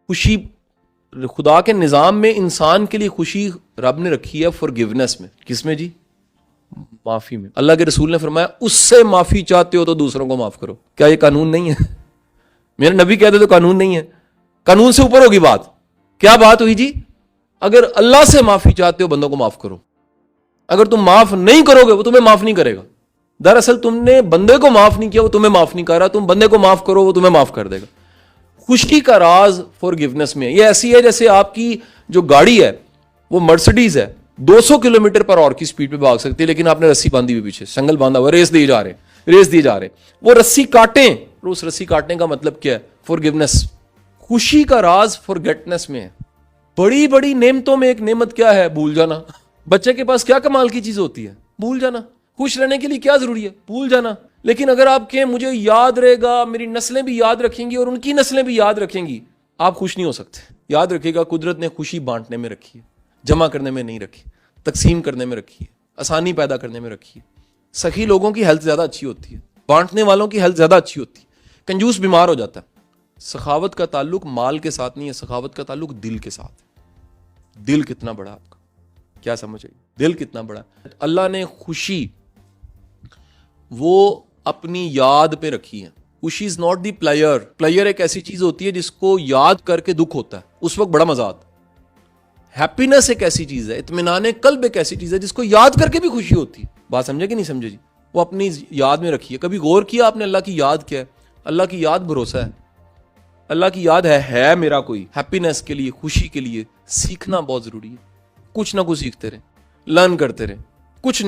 खुशी खुदा के निज़ाम में इंसान के लिए खुशी रब ने रखी है फॉरगिवनेस में। किसमें जी? माफ़ी में। अल्लाह के रसूल ने फरमाया उससे माफ़ी चाहते हो तो दूसरों को माफ़ करो। क्या ये कानून नहीं है? मेरे नबी कहते तो कानून नहीं है, कानून से ऊपर होगी बात। क्या बात हुई जी? अगर अल्लाह से माफ़ी चाहते हो बंदों को माफ़ करो, अगर तुम माफ़ नहीं करोगे वो तुम्हें माफ़ नहीं करेगा। दरअसल तुमने बंदे को माफ़ नहीं किया, वो तुम्हें माफ़ नहीं कर रहा, तुम बंदे को माफ़ करो वो तुम्हें माफ़ कर देगा। खुशी का राज फॉरगिवनेस में है। ये ऐसी है जैसे आपकी जो गाड़ी है वो मर्सिडीज है, 200 किलोमीटर पर आवर की स्पीड पे भाग सकती है, लेकिन आपने रस्सी बांधी हुई पीछे, संगल बांधा हुआ, रेस दिए जा रहे, वो रस्सी काटें, और उस रस्सी काटने का मतलब क्या है? फॉरगिवनेस। खुशी का राज फॉरगेटनेस में है। बड़ी बड़ी नेमतों में एक नेमत क्या है? भूल जाना। बच्चे के पास क्या कमाल की चीज होती है? भूल जाना। खुश रहने के लिए क्या जरूरी है? भूल जाना। लेकिन अगर आप कहें मुझे याद रहेगा, मेरी नस्लें भी याद रखेंगी और उनकी नस्लें भी याद रखेंगी, आप खुश नहीं हो सकते। याद रखिएगा, कुदरत ने खुशी बांटने में रखी है, जमा करने में नहीं रखी, तकसीम करने में रखी है, आसानी पैदा करने में रखी है। सखी लोगों की हेल्थ ज्यादा अच्छी होती है, बांटने वालों की हेल्थ ज्यादा अच्छी होती है। कंजूस बीमार हो जाता है। सखावत का ताल्लुक माल के साथ नहीं है, सखावत का ताल्लुक दिल के साथ है। दिल कितना बड़ा आपका, क्या समझ आई? दिल कितना बड़ा। अल्लाह ने खुशी वो अपनी याद पे रखी है। खुशी is not the player. Player एक ऐसी चीज होती है जिसको याद करके दुख होता है, उस वक्त बड़ा मजा आता है। हैप्पीनेस एक ऐसी चीज है, इत्मीनान कल्ब एक ऐसी चीज है जिसको याद करके भी खुशी होती है। बात समझे कि नहीं समझे जी? वो अपनी याद में रखी है। कभी गौर किया आपने अल्लाह की याद क्या है? अल्लाह की याद भरोसा है। अल्लाह की याद है मेरा कोई। हैप्पीनेस के लिए, खुशी के लिए सीखना बहुत जरूरी है। कुछ ना कुछ सीखते रहे, लर्न करते रहे, कुछ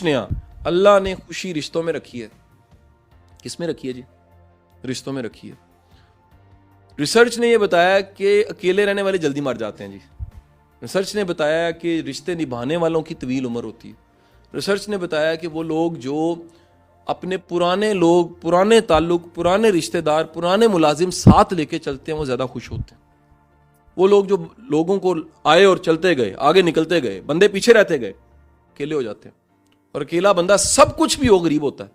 नया। अल्लाह ने खुशी रिश्तों में रखी है। किस में रखी है जी? रिश्तों में रखी है। रिसर्च ने यह बताया कि अकेले रहने वाले जल्दी मर जाते हैं जी। रिसर्च ने बताया कि रिश्ते निभाने वालों की तवील उम्र होती है। रिसर्च ने बताया कि वो लोग जो अपने पुराने ताल्लुक, पुराने रिश्तेदार, पुराने मुलाजिम साथ लेके चलते हैं वो ज्यादा खुश होते हैं। वो लोग जो लोगों को आए और चलते गए, आगे निकलते गए, बंदे पीछे रहते गए, अकेले हो जाते हैं। और अकेला बंदा सब कुछ भी हो गरीब होता है।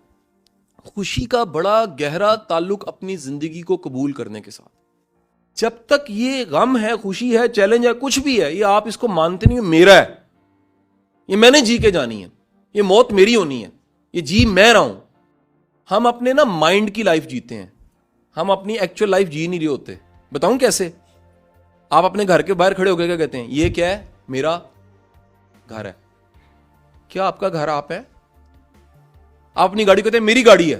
खुशी का बड़ा गहरा ताल्लुक अपनी जिंदगी को कबूल करने के साथ। जब तक ये गम है, खुशी है, चैलेंज है, कुछ भी है, ये आप इसको मानते नहीं हो मेरा है, ये मैंने जी के जानी है, ये मौत मेरी होनी है, ये जी मैं रहा हूं। हम अपने ना माइंड की लाइफ जीते हैं, हम अपनी एक्चुअल लाइफ जी नहीं रहे होते। बताऊं कैसे? आप अपने घर के बाहर खड़े होकर क्या कहते हैं? ये क्या है? मेरा घर है। क्या आपका घर आप है? आप अपनी गाड़ी कहते हैं मेरी गाड़ी है।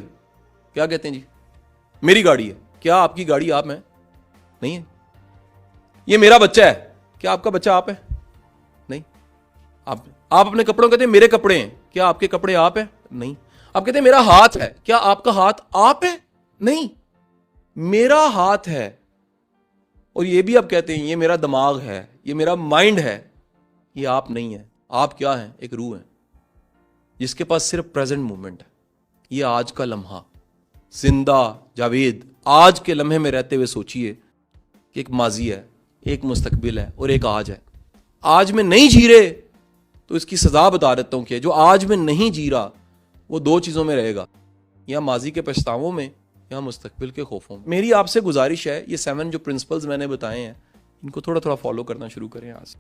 क्या कहते हैं जी? मेरी गाड़ी है। क्या आपकी गाड़ी आप है? नहीं है। ये मेरा बच्चा है। क्या आपका बच्चा आप है? नहीं। आप अपने कपड़ों कहते हैं मेरे कपड़े हैं। क्या आपके कपड़े आप है? नहीं। आप कहते हैं मेरा हाथ है। क्या आपका हाथ आप है? नहीं, मेरा हाथ है। और ये भी आप कहते हैं ये मेरा दिमाग है, ये मेरा माइंड है। ये आप नहीं है। आप क्या है? एक रूह है जिसके पास सिर्फ प्रेजेंट मोमेंट है। ये आज का लम्हा, जिंदा जावेद आज के लम्हे में रहते हुए सोचिए कि एक माजी है, एक मुस्तकबिल है और एक आज है। आज में नहीं जी रहे तो इसकी सजा बता देता हूं कि जो आज में नहीं जी रहा वो दो चीजों में रहेगा, या माजी के पछतावों में या मुस्तकबिल के खौफों में। मेरी आपसे गुजारिश है, ये 7 जो प्रिंसिपल्स मैंने बताए हैं इनको थोड़ा थोड़ा फॉलो करना शुरू करें आज।